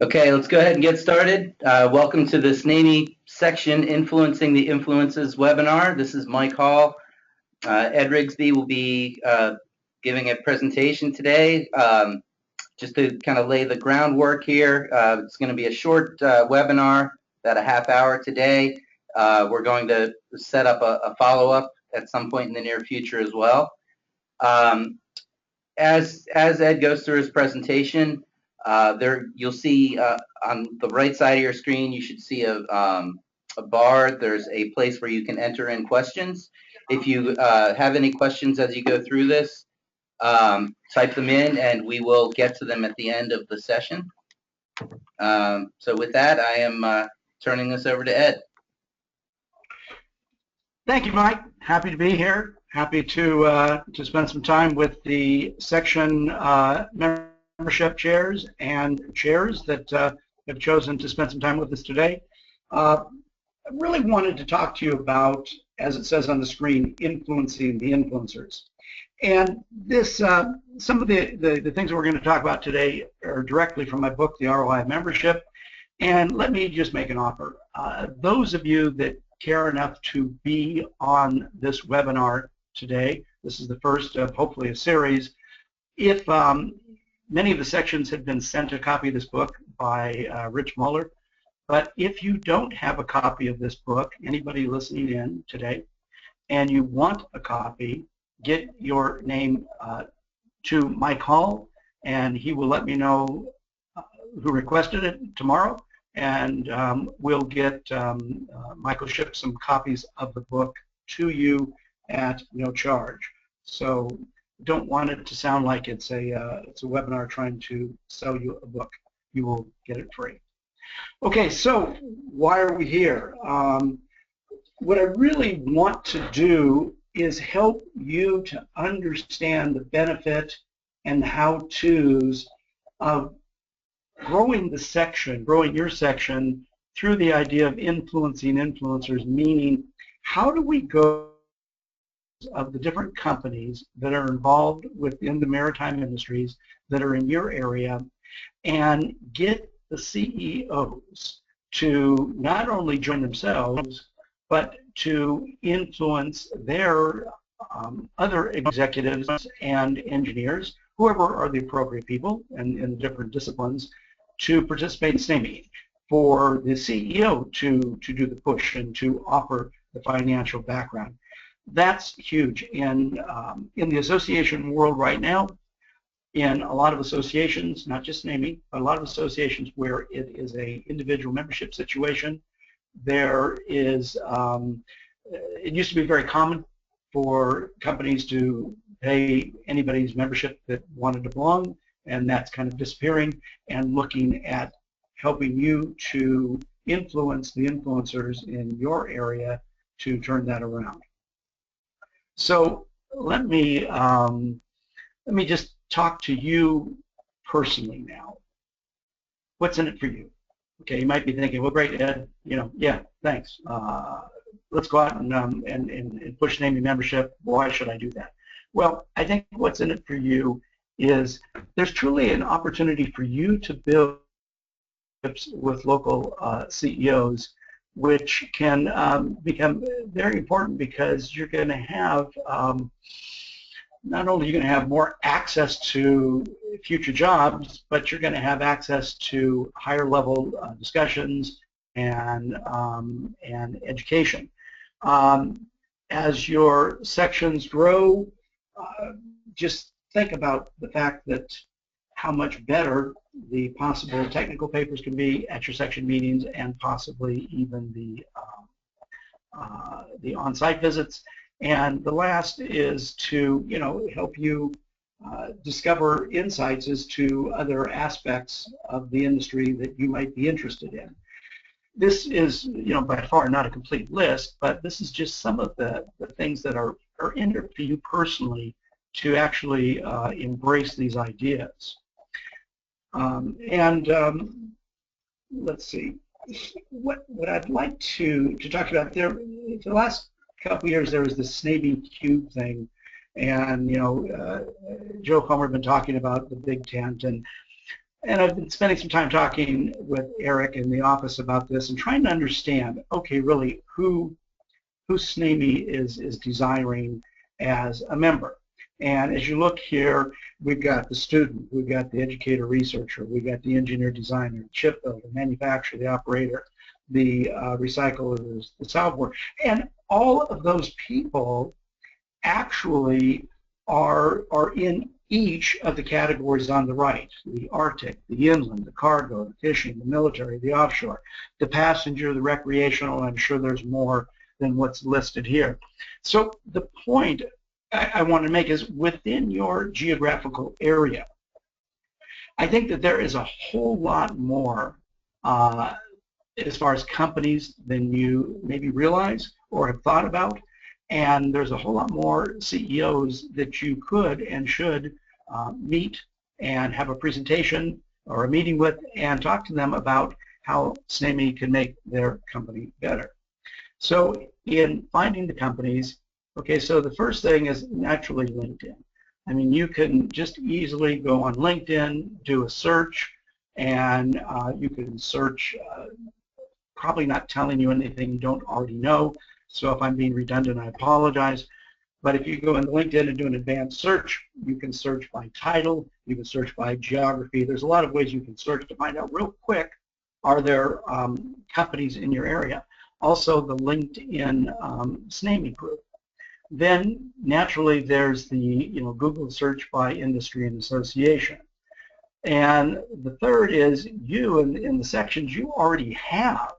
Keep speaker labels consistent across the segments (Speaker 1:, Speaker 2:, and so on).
Speaker 1: Okay, let's go ahead and get started. Welcome to the SNAME section, Influencing the Influences webinar. This is Mike Hall. Ed Rigsbee will be giving a presentation today. Just to kind of lay the groundwork here, it's going to be a short webinar, about a half hour today. We're going to set up a follow-up at some point in the near future as well. As Ed goes through his presentation, you'll see on the right side of your screen, you should see a bar. There's a place where you can enter in questions. If you have any questions as you go through this, type them in and we will get to them at the end of the session. So with that, I am turning this over to Ed.
Speaker 2: Thank you, Mike. Happy to be here. Happy to spend some time with the section membership chairs and chairs that have chosen to spend some time with us today. I really wanted to talk to you about, as it says on the screen, influencing the influencers. And this, some of the things that we're going to talk about today are directly from my book, The ROI of Membership. And let me just make an offer. Those of you that care enough to be on this webinar today, this is the first of hopefully a series. If many of the sections have been sent a copy of this book by Rich Muller, but if you don't have a copy of this book, anybody listening in today, and you want a copy, get your name to Mike Hall, and he will let me know who requested it tomorrow, and we'll get Michael ship some copies of the book to you at no charge. So don't want it to sound like it's a webinar trying to sell you a book. You will get it free. Okay, so why are we here? What I really want to do is help you to understand the benefit and how-tos of growing the section, growing your section through the idea of influencing influencers, meaning how do we go of the different companies that are involved within the maritime industries that are in your area and get the CEOs to not only join themselves but to influence their other executives and engineers, whoever are the appropriate people in different disciplines, to participate in SNAME, for the CEO to do the push and to offer the financial background. That's huge. In the association world right now, in a lot of associations, not just SNAME, but a lot of associations where it is a individual membership situation, there is, it used to be very common for companies to pay anybody's membership that wanted to belong, and that's kind of disappearing, and looking at helping you to influence the influencers in your area to turn that around. So let me just talk to you personally now. What's in it for you? Okay, you might be thinking, well, great, Ed, you know, yeah, thanks. Let's go out and push SNAME membership. Why should I do that? Well, I think what's in it for you is there's truly an opportunity for you to build with local CEOs, which can become very important, because you're going to have not only are you going to have more access to future jobs, but you're going to have access to higher level discussions and education. As your sections grow, just think about the fact that how much better the possible technical papers can be at your section meetings, and possibly even the on-site visits. And the last is to, you know, help you discover insights as to other aspects of the industry that you might be interested in. This is, you know, by far not a complete list, but this is just some of the things that are in there for you personally to actually embrace these ideas. Let's see, what I'd like to talk about there, for the last couple of years there was this SNAME Cube thing, and you know, Joe Comer had been talking about the big tent, and and I've been spending some time talking with Eric in the office about this and trying to understand, okay, really who SNAME is desiring as a member. And as you look here, we've got the student, we've got the educator researcher, we've got the engineer designer, chip builder, manufacturer, the operator, the recyclers, the software, and all of those people actually are in each of the categories on the right: the Arctic, the inland, the cargo, the fishing, the military, the offshore, the passenger, the recreational. I'm sure there's more than what's listed here. So the point I want to make is within your geographical area, I think that there is a whole lot more as far as companies than you maybe realize or have thought about. And there's a whole lot more CEOs that you could and should meet and have a presentation or a meeting with and talk to them about how SNAME can make their company better. So in finding the companies, okay, so the first thing is naturally LinkedIn. I mean, you can just easily go on LinkedIn, do a search, and you can search, probably not telling you anything you don't already know. So if I'm being redundant, I apologize. But if you go into LinkedIn and do an advanced search, you can search by title, you can search by geography. There's a lot of ways you can search to find out real quick, are there companies in your area? Also the LinkedIn SNAME group. Then naturally there's the Google search by industry and association. And the third is you in the sections you already have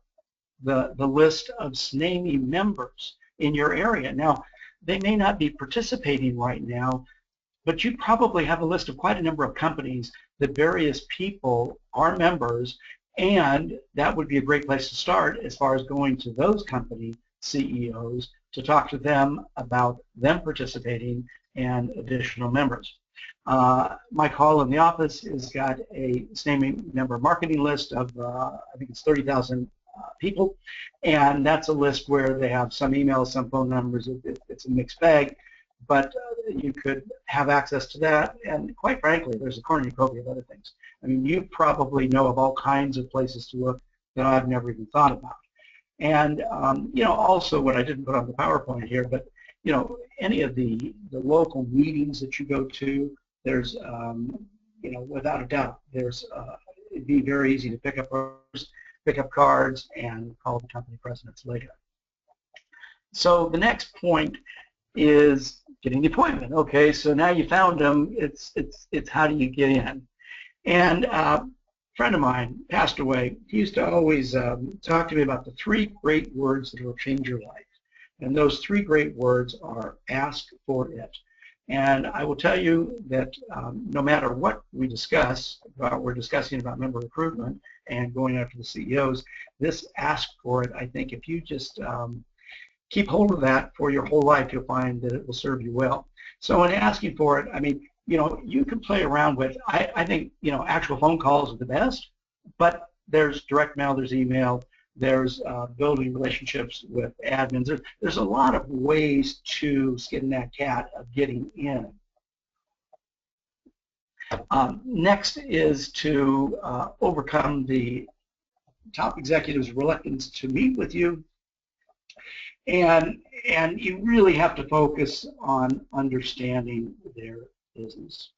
Speaker 2: the list of SNAME members in your area. Now, they may not be participating right now, but you probably have a list of quite a number of companies that various people are members, and that would be a great place to start as far as going to those company CEOs to talk to them about them participating and additional members. Mike Hall in the office has got a SNAME member marketing list of, I think it's 30,000 people, and that's a list where they have some emails, some phone numbers. It's a mixed bag, but you could have access to that, and quite frankly, there's a cornucopia of other things. I mean, you probably know of all kinds of places to look that I've never even thought about. And also what I didn't put on the PowerPoint here, but any of the local meetings that you go to, there's without a doubt, there's it'd be very easy to pick up cards and call the company presidents later. So the next point is getting the appointment. Okay, so now you found them. It's how do you get in? And a friend of mine passed away. He used to always talk to me about the 3 great words that will change your life. And those 3 great words are ask for it. And I will tell you that no matter what we discuss, we're discussing about member recruitment and going after the CEOs, this ask for it, I think if you just keep hold of that for your whole life, you'll find that it will serve you well. So in asking for it, I mean, you can play around with, I think, actual phone calls are the best, but there's direct mail, there's email, there's building relationships with admins. There's a lot of ways to skin that cat of getting in. Next is to overcome the top executives' reluctance to meet with you, and you really have to focus on understanding their business.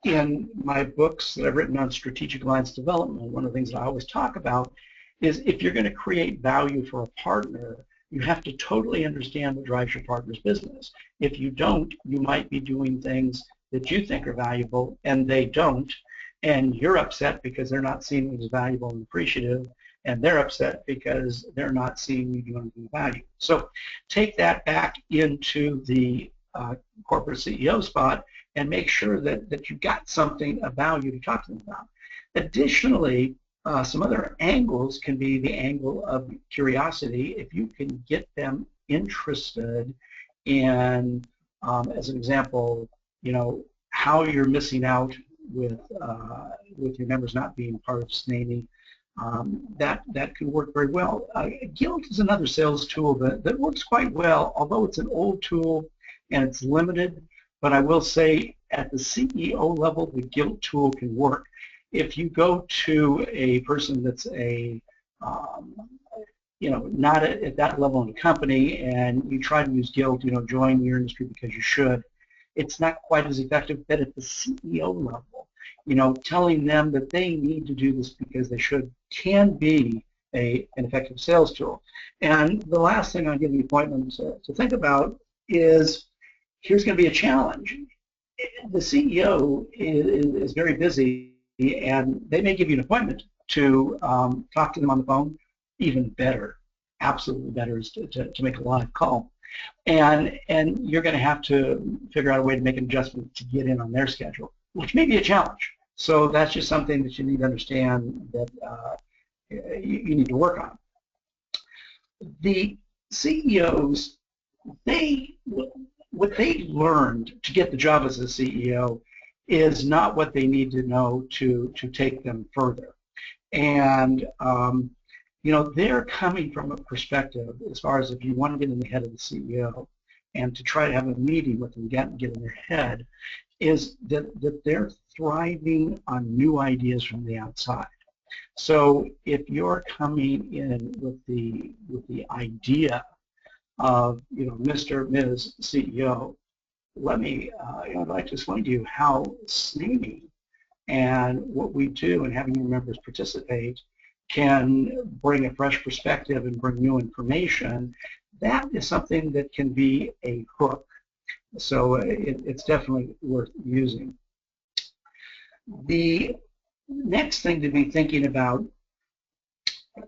Speaker 2: In my books that I've written on strategic alliance development, one of the things that I always talk about is if you're going to create value for a partner, you have to totally understand what drives your partner's business. If you don't, you might be doing things that you think are valuable and they don't, and you're upset because they're not seeing it as valuable and appreciative, and they're upset because they're not seeing you doing anything valuable. So take that back into the corporate CEO spot and make sure that you've got something of value to talk to them about. Additionally, some other angles can be the angle of curiosity. If you can get them interested in, as an example, how you're missing out with your members not being part of SNAME, that could work very well. Guild is another sales tool that works quite well, although it's an old tool and it's limited. But I will say at the CEO level, the Guild tool can work. if you go to a person that's not at that level in the company, and you try to use guilt, join your industry because you should, it's not quite as effective. But at the CEO level, telling them that they need to do this because they should can be an effective sales tool. And the last thing I'll give the appointment to think about is, here's going to be a challenge. The CEO is very busy, and they may give you an appointment to talk to them on the phone. Even better, absolutely better, is to make a live call. And you're going to have to figure out a way to make an adjustment to get in on their schedule, which may be a challenge. So that's just something that you need to understand that you need to work on. The CEOs, what they learned to get the job as a CEO is not what they need to know to take them further. And they're coming from a perspective, as far as if you want to get in the head of the CEO and to try to have a meeting with them, get in their head, is that they're thriving on new ideas from the outside. So if you're coming in with the idea of, Mr. Ms. CEO, I'd like to explain to you how SNAME and what we do and having your members participate can bring a fresh perspective and bring new information. That is something that can be a hook. So it's definitely worth using. The next thing to be thinking about,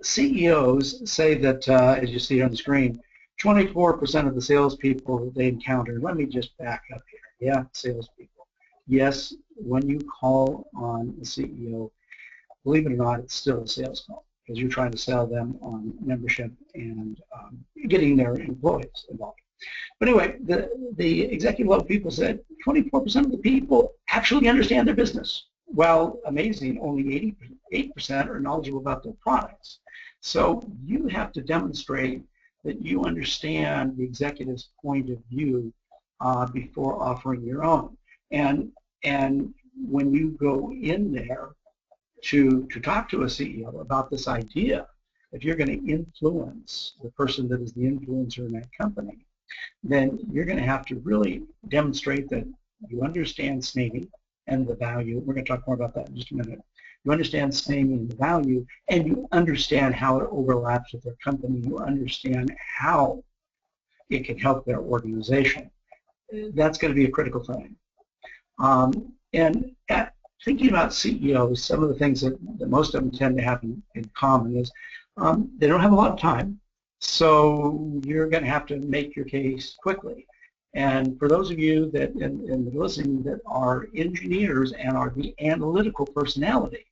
Speaker 2: CEOs say that, as you see on the screen, 24% of the salespeople that they encounter, let me just back up here. Yeah, salespeople. Yes, when you call on the CEO, believe it or not, it's still a sales call, because you're trying to sell them on membership and getting their employees involved. But anyway, the executive level people said 24% of the people actually understand their business. Well, amazing, only 88% are knowledgeable about their products. So you have to demonstrate that you understand the executive's point of view before offering your own. And when you go in there to talk to a CEO about this idea, if you're going to influence the person that is the influencer in that company, then you're going to have to really demonstrate that you understand SNAME and the value. We're going to talk more about that in just a minute. You understand SNAME and the value, and you understand how it overlaps with their company. You understand how it can help their organization. That's going to be a critical thing. Thinking about CEOs, some of the things that most of them tend to have in common is they don't have a lot of time, so you're going to have to make your case quickly. And for those of you that in listening that are engineers and are the analytical personality,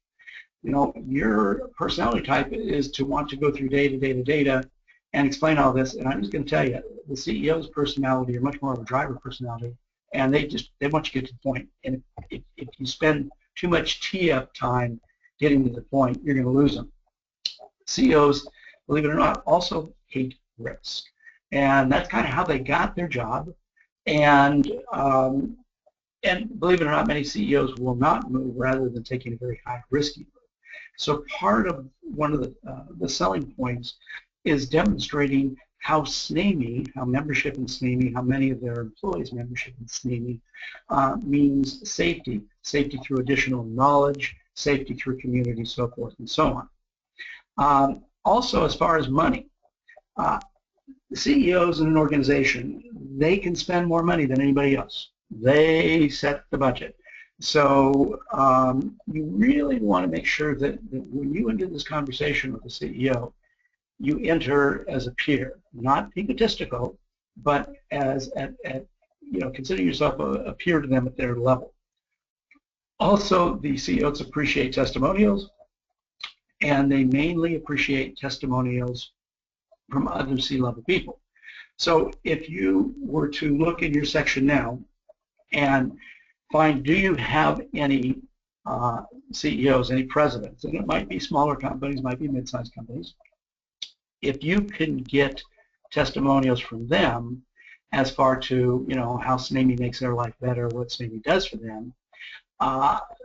Speaker 2: your personality type is to want to go through data and explain all this. And I'm just going to tell you, the CEO's personality are much more of a driver personality, and they want you to get to the point. And if you spend too much tee-up time getting to the point, you're going to lose them. CEOs, believe it or not, also hate risk. And that's kind of how they got their job. And believe it or not, many CEOs will not move rather than taking a very high risky move. So part of one of the selling points is demonstrating how SNAME, how membership in SNAME, how many of their employees' membership in SNAME means safety through additional knowledge, safety through community, so forth and so on. Also, as far as money, the CEOs in an organization, they can spend more money than anybody else. They set the budget. So you really want to make sure that when you enter this conversation with the CEO, you enter as a peer, not egotistical, but as consider yourself a peer to them at their level. Also, the CEOs appreciate testimonials, and they mainly appreciate testimonials from other C-level people. So if you were to look in your section now and find, do you have any CEOs, any presidents, and it might be smaller companies, might be mid-sized companies, if you can get testimonials from them as far to, how SNAME makes their life better, what SNAME does for them,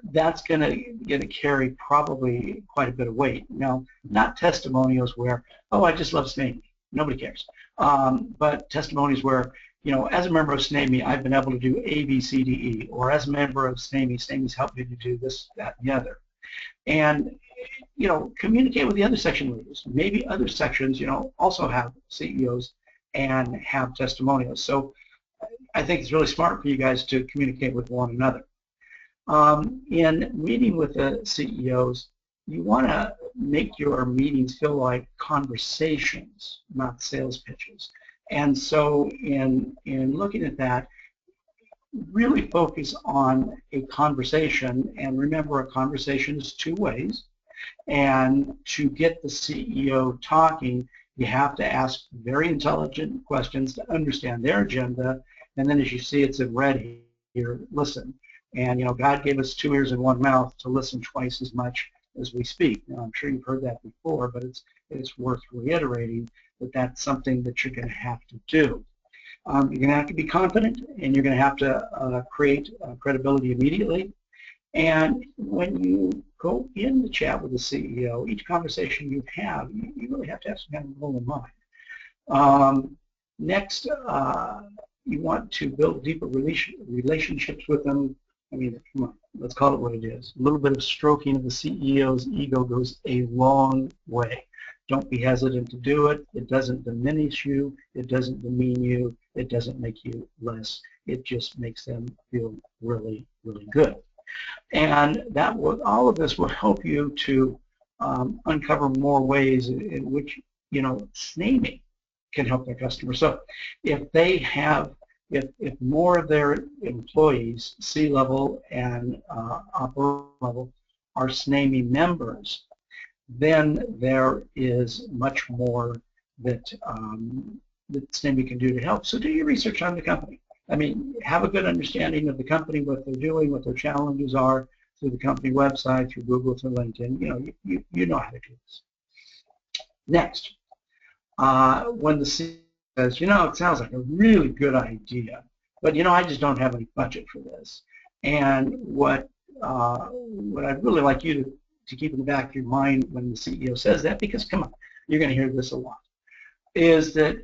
Speaker 2: that's going to carry probably quite a bit of weight. Now, not testimonials where, oh, I just love SNAME. Nobody cares. But testimonies where, as a member of SNAME, I've been able to do A, B, C, D, E, or as a member of SNAME, SNAME's helped me to do this, that, and the other. And, communicate with the other section leaders. Maybe other sections, also have CEOs and have testimonials. So I think it's really smart for you guys to communicate with one another. In meeting with the CEOs, you want to make your meetings feel like conversations, not sales pitches. And so in looking at that, really focus on a conversation, and remember, a conversation is two ways. And to get the CEO talking, you have to ask very intelligent questions to understand their agenda, and then as you see it's in red here, listen. And God gave us 2 ears and 1 mouth to listen twice as much as we speak. Now, I'm sure you've heard that before, but it's worth reiterating that that's something that you're going to have to do. You're going to have to be confident, and you're going to have to create credibility immediately. And when you go in the chat with the CEO, each conversation you have, you really have to have some kind of goal in mind. Next, you want to build deeper relationships with them. I mean, come on, let's call it what it is. A little bit of stroking of the CEO's ego goes a long way. Don't be hesitant to do it. It doesn't diminish you. It doesn't demean you. It doesn't make you less. It just makes them feel really, really good. And all of this will help you to uncover more ways in which, SNAME can help their customers. So if they have, if more of their employees, C-level and upper level, are SNAME members, then there is much more that that SNAME can do to help. So do your research on the company. I mean, have a good understanding of the company, what they're doing, what their challenges are, through the company website, through Google, through LinkedIn. You know how to do this. Next, when the CEO says, it sounds like a really good idea, but I just don't have any budget for this. And what I'd really like you to keep in the back of your mind when the CEO says that, because come on, you're going to hear this a lot, is that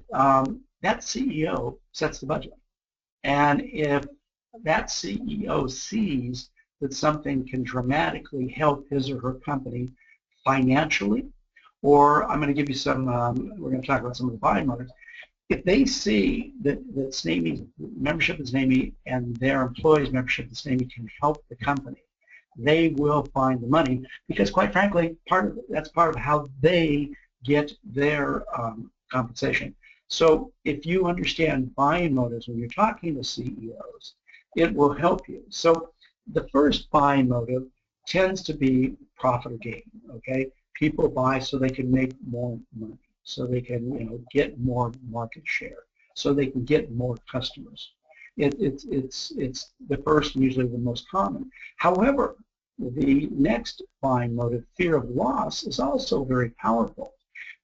Speaker 2: that CEO sets the budget. And if that CEO sees that something can dramatically help his or her company financially, or I'm going to give you some, we're going to talk about some of the buying motives. If they see that SNAME membership in SNAME and their employees' membership in SNAME can help the company, they will find the money, because quite frankly, that's part of how they get their compensation. So if you understand buying motives when you're talking to CEOs, it will help you. So the first buying motive tends to be profit or gain, okay? People buy so they can make more money, so they can get more market share, so they can get more customers. It's the first and usually the most common. However, the next buying motive, fear of loss, is also very powerful,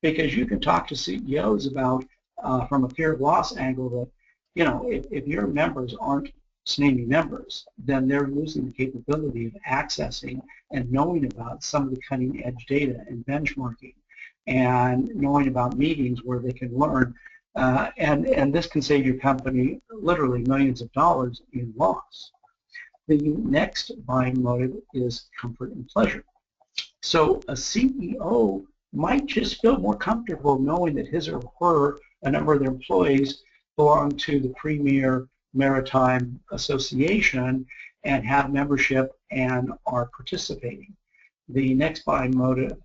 Speaker 2: because you can talk to CEOs about from a fear of loss angle that, if your members aren't SNAME members, then they're losing the capability of accessing and knowing about some of the cutting edge data and benchmarking, and knowing about meetings where they can learn, and this can save your company literally millions of dollars in loss. The next buying motive is comfort and pleasure. So a CEO might just feel more comfortable knowing that his or her, a number of their employees, belong to the premier maritime association and have membership and are participating. The next buying motive,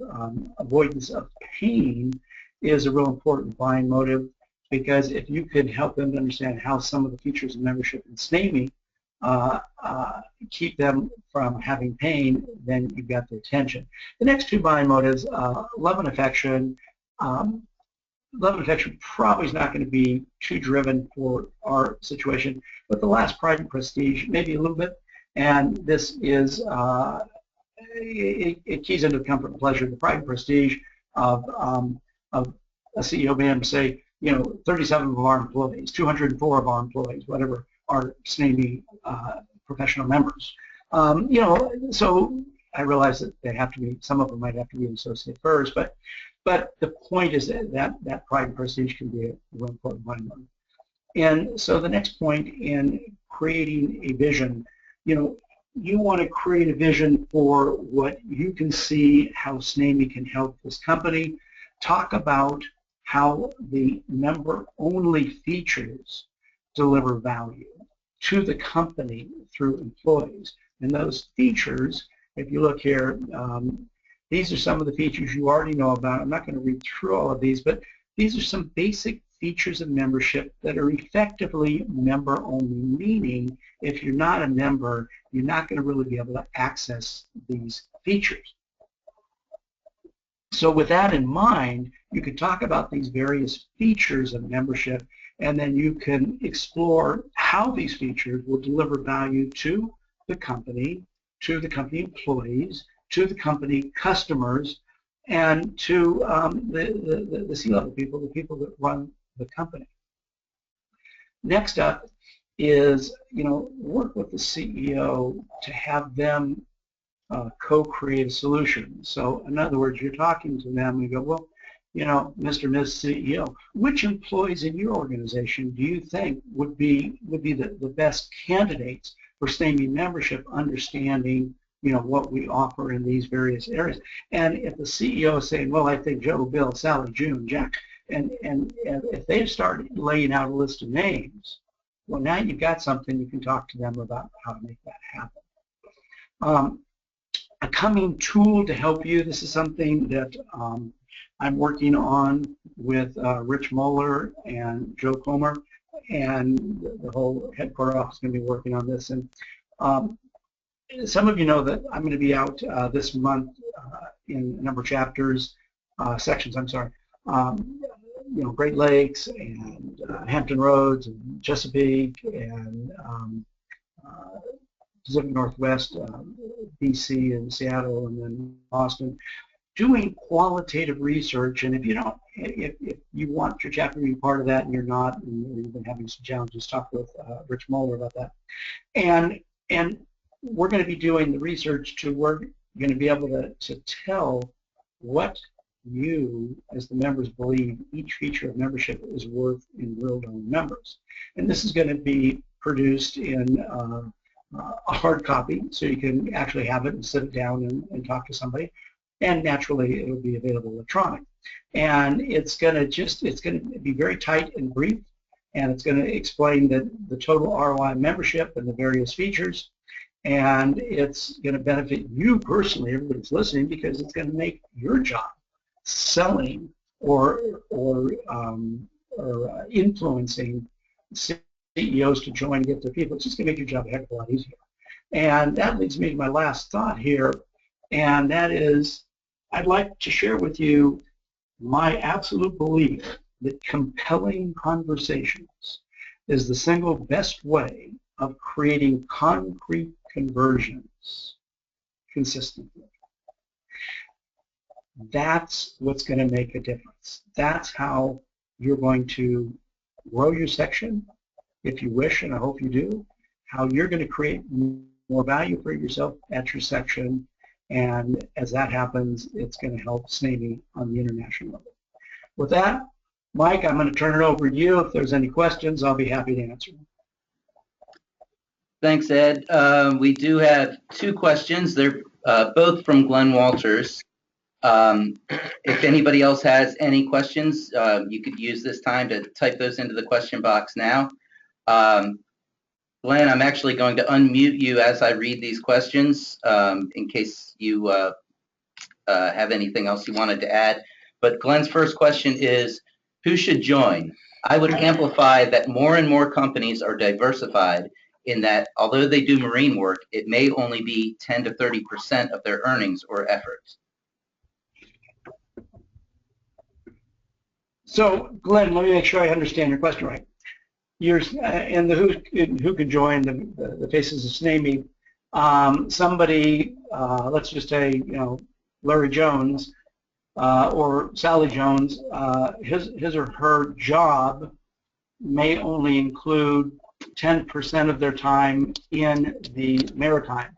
Speaker 2: avoidance of pain, is a real important buying motive, because if you could help them to understand how some of the features of membership in SNAME keep them from having pain, then you've got their attention. The next two buying motives, love and affection. Love and affection probably is not going to be too driven for our situation, but the last, pride and prestige, maybe a little bit. And this is, it keys into comfort and pleasure. The pride and prestige of a CEO being able to say, 37 of our employees, 204 of our employees, whatever, are SNAME professional members. You know, so I realize that they have to be, some of them might have to be an associate first, but the point is that pride and prestige can be a real important one. And so the next point in creating a vision, you know, you want to create a vision for what you can see how SNAME can help this company. Talk about how the member-only features deliver value to the company through employees. And those features, if you look here, these are some of the features you already know about. I'm not going to read through all of these, but these are some basic features of membership that are effectively member-only, meaning if you're not a member, you're not going to really be able to access these features. So with that in mind, you can talk about these various features of membership, and then you can explore how these features will deliver value to the company employees, to the company customers, and to the C-level people, the people that run the company. Next up is, you know, work with the CEO to have them co-create a solution. So in other words, you're talking to them and you go, well, you know, Mr. Ms. CEO, which employees in your organization do you think would be the best candidates for SNAME membership, understanding, you know, what we offer in these various areas? And if the CEO is saying, well, I think Joe, Bill, Sally, June, Jack, and if they start laying out a list of names, well, now you've got something you can talk to them about how to make that happen. A coming tool to help you, this is something that I'm working on with Rich Moeller and Joe Comer, and the whole headquarter office is going to be working on this. And some of you know that I'm going to be out this month in a number of chapters, sections, I'm sorry, you know, Great Lakes and Hampton Roads and Chesapeake and Pacific Northwest, BC and Seattle and then Boston, doing qualitative research. And if you don't, if you want your chapter to be part of that and you're not, and you've been having some challenges, talk with Rich Moeller about that. And we're going to be doing the research to work, going to be able to tell what you, as the members, believe each feature of membership is worth in real members. And this is going to be produced in a hard copy, so you can actually have it and sit it down and talk to somebody. And naturally, it will be available electronic. And it's going to be very tight and brief, and it's going to explain the total ROI membership and the various features. And it's going to benefit you personally, everybody's listening, because it's going to make your job selling or influencing CEOs to join and get their people. It's just going to make your job a heck of a lot easier. And that leads me to my last thought here, and that is I'd like to share with you my absolute belief that compelling conversations is the single best way of creating concrete conversions consistently. That's what's going to make a difference. That's how you're going to grow your section, if you wish, and I hope you do, how you're going to create more value for yourself at your section, and as that happens, it's going to help SNAME on the international level. With that, Mike, I'm going to turn it over to you. If there's any questions, I'll be happy to answer them.
Speaker 1: Thanks, Ed. We do have two questions. They're both from Glenn Walters. If anybody else has any questions, you could use this time to type those into the question box now. Glenn, I'm actually going to unmute you as I read these questions in case you have anything else you wanted to add. But Glenn's first question is, who should join? I would amplify that more and more companies are diversified in that although they do marine work, it may only be 10 to 30% of their earnings or efforts.
Speaker 2: So, Glenn, let me make sure I understand your question right. You're and the who can join the faces of SNAME. Somebody, let's just say, you know, Larry Jones or Sally Jones, his or her job may only include 10% of their time in the maritime.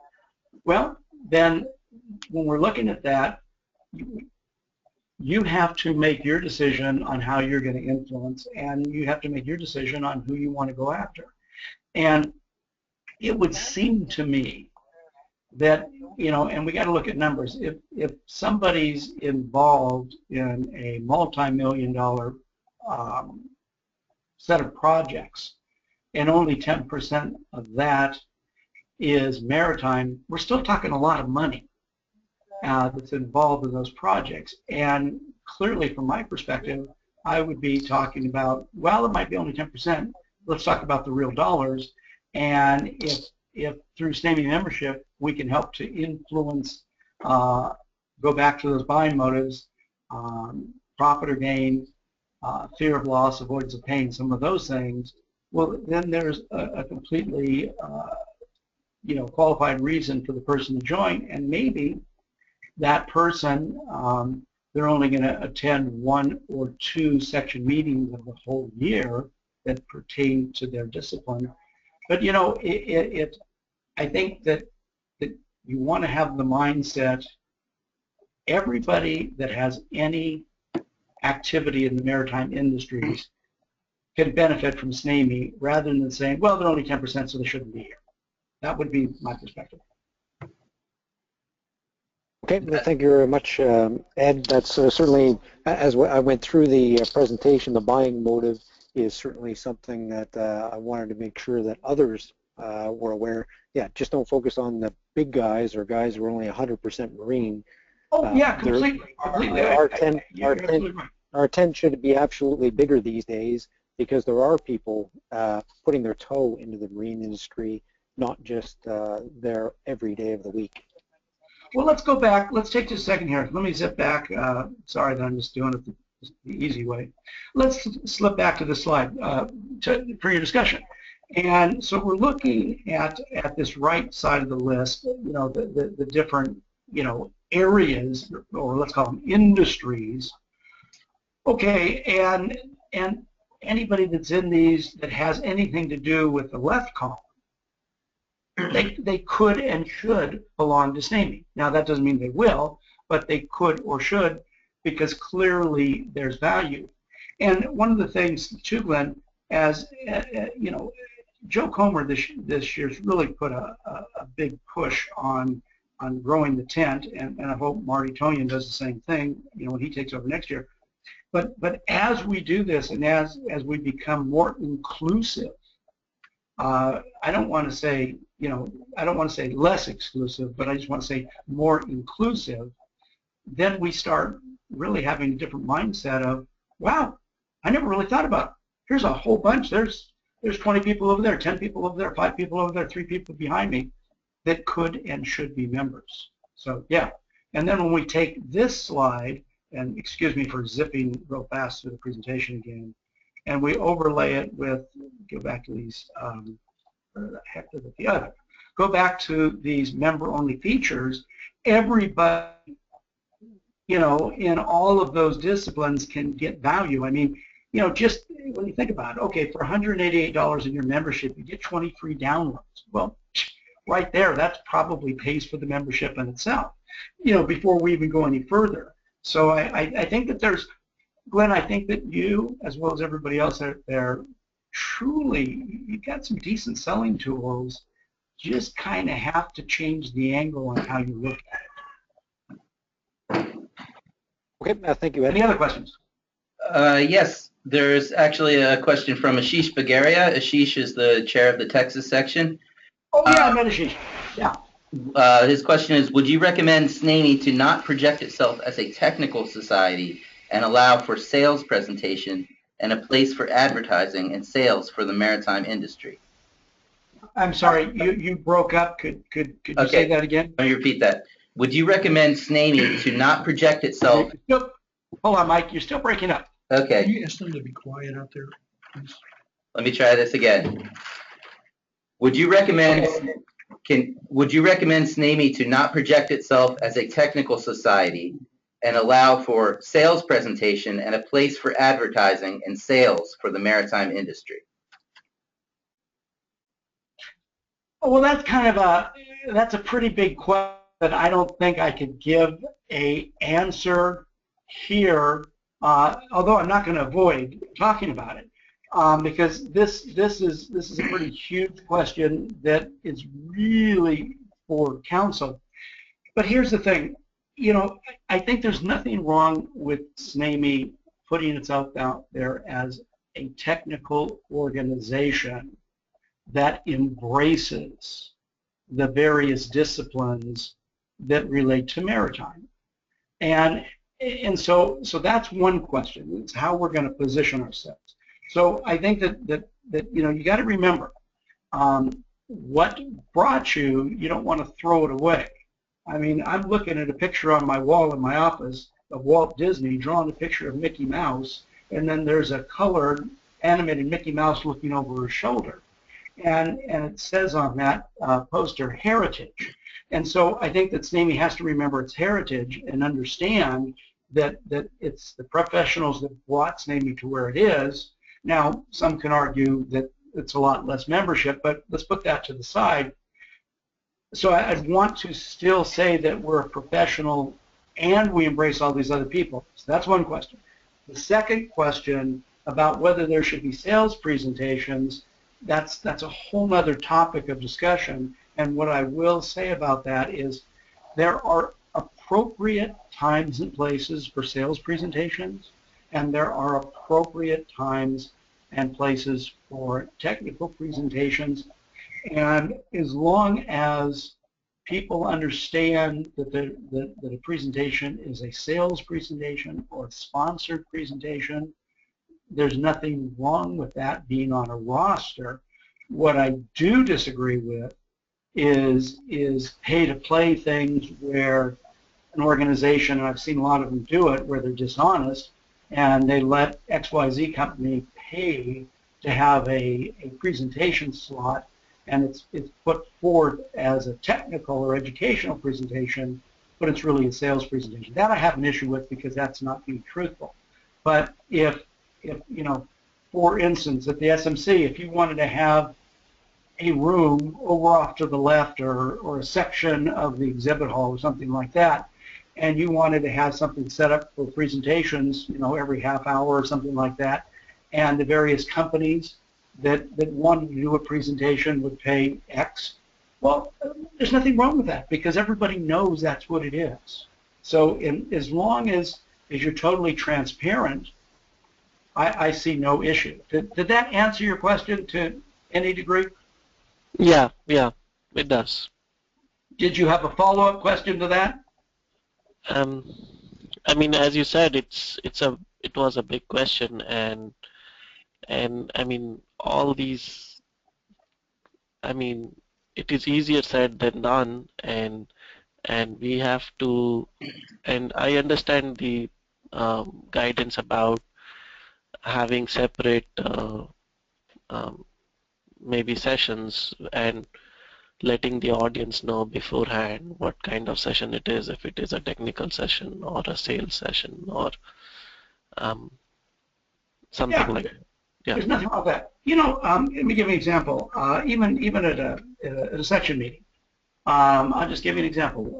Speaker 2: Well, then when we're looking at that, you have to make your decision on how you're going to influence, and you have to make your decision on who you want to go after. And it would seem to me that, and we got to look at numbers. If somebody's involved in a multi-million-dollar set of projects, and only 10% of that is maritime, we're still talking a lot of money that's involved in those projects. And clearly, from my perspective, I would be talking about, well, it might be only 10%. Let's talk about the real dollars. And if through SNAME membership we can help to influence, go back to those buying motives, profit or gain, fear of loss, avoidance of pain, some of those things, well, then there's a completely qualified reason for the person to join, and maybe that person, they're only going to attend 1 or 2 section meetings of the whole year that pertain to their discipline. But I think that you want to have the mindset, everybody that has any activity in the maritime industries can benefit from SNAME, rather than saying, well, they're only 10%, so they shouldn't be here. That would be my perspective.
Speaker 3: Okay, well, thank you very much, Ed. That's certainly, as I went through the presentation, the buying motive is certainly something that I wanted to make sure that others were aware. Yeah, just don't focus on the big guys or guys who are only 100% marine.
Speaker 2: Oh, yeah, completely.
Speaker 3: Our tent should be absolutely bigger these days, because there are people putting their toe into the marine industry, not just there every day of the week.
Speaker 2: Well, let's go back. Let's take just a second here. Let me zip back. Sorry that I'm just doing it the easy way. Let's slip back to the slide for your discussion. And so we're looking at this right side of the list, the different, areas, or let's call them industries. Okay, and anybody that's in these that has anything to do with the left column, they could and should belong to SNAME. Now, that doesn't mean they will, but they could or should, because clearly there's value. And one of the things too, Glenn, as Joe Comer this year's really put a big push on growing the tent, and I hope Marty Tonian does the same thing, when he takes over next year. But as we do this, and as we become more inclusive, I don't want to say, I don't want to say less exclusive, but I just want to say more inclusive, then we start really having a different mindset of, wow, I never really thought about it. Here's a whole bunch. There's 20 people over there, 10 people over there, 5 people over there, 3 people behind me that could and should be members. So, yeah. And then when we take this slide, and excuse me for zipping real fast through the presentation again, and we overlay it with, go back to these, where the heck is it? The other. Go back to these member-only features. Everybody, in all of those disciplines can get value. I mean, just when you think about it, okay, for $188 in your membership, you get 20 free downloads. Well, right there, that probably pays for the membership in itself, before we even go any further. So I think that there's, Glenn, I think that you, as well as everybody else out there, truly, you've got some decent selling tools. Just kind of have to change the angle on how you look at it.
Speaker 3: Okay, thank you, Ed.
Speaker 2: Any other questions?
Speaker 1: Yes, there's actually a question from Ashish Bagaria. Ashish is the chair of the Texas section.
Speaker 2: Oh, yeah, I met Ashish. Yeah.
Speaker 1: His question is, would you recommend SNAME to not project itself as a technical society and allow for sales presentation and a place for advertising and sales for the maritime industry?
Speaker 2: I'm sorry, you broke up. Could you say that again?
Speaker 1: Let me repeat that. Would you recommend SNAME to not project itself?
Speaker 2: Nope. Hold on, Mike. You're still breaking up.
Speaker 1: Okay.
Speaker 4: Can you ask them to be quiet out there, please?
Speaker 1: Let me try this again. Would you recommend SNAME to not project itself as a technical society and allow for sales presentation and a place for advertising and sales for the maritime industry?
Speaker 2: Well, that's kind of that's a pretty big question that I don't think I could give a answer here, although I'm not going to avoid talking about it, because this is a pretty huge question that is really for council. But here's the thing, you know, I think there's nothing wrong with SNAME putting itself out there as a technical organization that embraces the various disciplines that relate to maritime. And so that's one question. It's how we're going to position ourselves. So I think that you know, you got to remember what brought you. You don't want to throw it away. I mean, I'm looking at a picture on my wall in my office of Walt Disney drawing a picture of Mickey Mouse, and then there's a colored animated Mickey Mouse looking over her shoulder. And it says on that poster, heritage. And so I think that SNAME has to remember its heritage and understand that it's the professionals that brought SNAME to where it is. Now, some can argue that it's a lot less membership, but let's put that to the side. So I'd want to still say that we're a professional and we embrace all these other people. So that's one question. The second question about whether there should be sales presentations, that's a whole other topic of discussion. And what I will say about that is there are appropriate times and places for sales presentations, and there are appropriate times and places for technical presentations. And as long as people understand that a presentation is a sales presentation or a sponsored presentation, there's nothing wrong with that being on a roster. What I do disagree with is pay-to-play things where an organization, and I've seen a lot of them do it, where they're dishonest and they let XYZ company pay to have a presentation slot, and it's put forward as a technical or educational presentation, but it's really a sales presentation. That I have an issue with because that's not being truthful. But if you know, for instance, at the SMC, if you wanted to have a room over off to the left or a section of the exhibit hall or something like that, and you wanted to have something set up for presentations, you know, every half hour or something like that, and the various companies that wanted to do a presentation would pay X, well, there's nothing wrong with that because everybody knows that's what it is. So as long as you're totally transparent, I see no issue. Did that answer your question to any degree?
Speaker 5: Yeah, it does.
Speaker 2: Did you have a follow-up question to that?
Speaker 5: I mean, as you said, it was a big question, and I mean, all these, I mean, it is easier said than done, and we have to, and I understand the guidance about having separate maybe sessions and letting the audience know beforehand what kind of session it is, if it is a technical session or a sales session or something like that. Yeah.
Speaker 2: There's nothing wrong with that. You know, let me give you an example. Even at a section meeting, I'll just give you an example.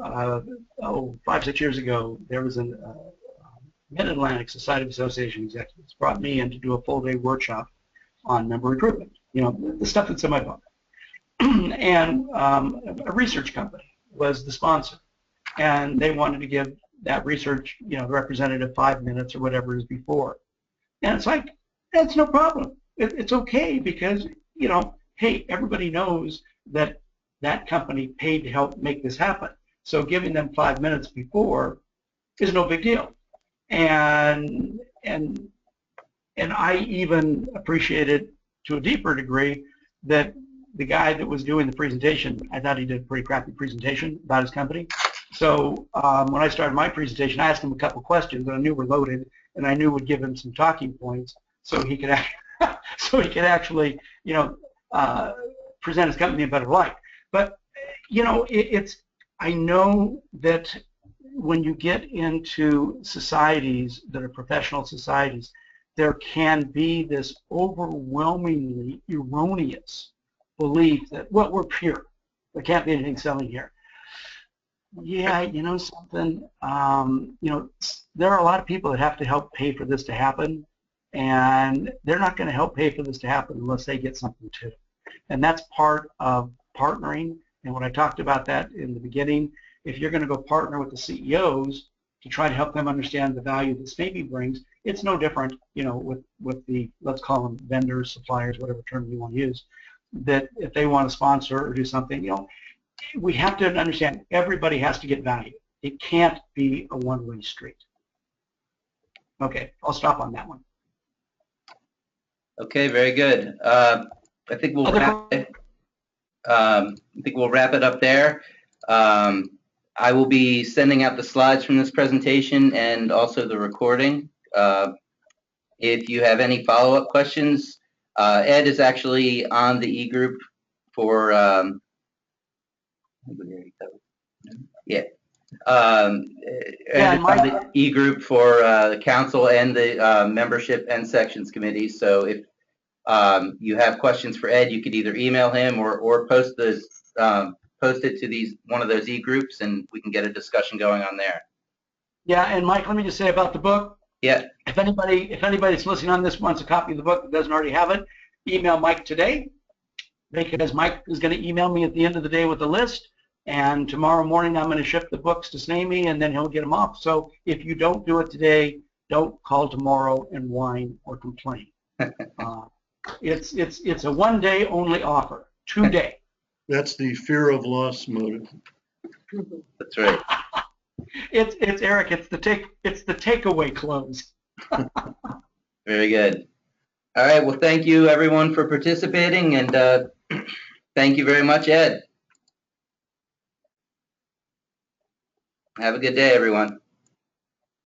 Speaker 2: 5-6 years ago, there was a Mid-Atlantic Society of Association executives brought me in to do a full-day workshop on member recruitment. You know, the stuff that's in my book. And a research company was the sponsor, and they wanted to give that research, you know, the representative 5 minutes or whatever it is before. And it's like, that's no problem. It's okay because, you know, hey, everybody knows that that company paid to help make this happen. So giving them 5 minutes before is no big deal. And I even appreciated to a deeper degree that the guy that was doing the presentation, I thought he did a pretty crappy presentation about his company. So when I started my presentation, I asked him a couple questions that I knew were loaded, and I knew would give him some talking points, so he could actually, you know, present his company in a better light. But you know, I know that when you get into societies that are professional societies, there can be this overwhelmingly erroneous belief that, well, we're pure. There can't be anything selling here. Yeah, you know something, you know, there are a lot of people that have to help pay for this to happen, and they're not going to help pay for this to happen unless they get something too. And that's part of partnering. And when I talked about that in the beginning, if you're going to go partner with the CEOs to try to help them understand the value that SNAME brings, it's no different, you know, with the, let's call them vendors, suppliers, whatever term you want to use, that if they want to sponsor or do something, you know, we have to understand everybody has to get value. It can't be a one-way street. Okay, I'll stop on that one.
Speaker 1: Okay, very good. I think we'll wrap it. I think we'll wrap it up there. I will be sending out the slides from this presentation and also the recording. If you have any follow-up questions, Ed is actually on the e-group for yeah. And on the e-group for the council and the membership and sections committees. So if you have questions for Ed, you could either email him or post those post it to one of those e-groups, and we can get a discussion going on there.
Speaker 2: Yeah, and Mike, let me just say about the book.
Speaker 1: Yeah.
Speaker 2: If anybody's listening on this wants a copy of the book that doesn't already have it, email Mike today, because Mike is going to email me at the end of the day with a list. And tomorrow morning, I'm going to ship the books to SNAME, and then he'll get them off. So if you don't do it today, don't call tomorrow and whine or complain. It's a one-day only offer, 2 day.
Speaker 4: That's the fear of loss motive.
Speaker 1: That's right.
Speaker 2: It's Eric. It's the takeaway close.
Speaker 1: Very good. All right. Well, thank you everyone for participating, and thank you very much, Ed. Have a good day, everyone.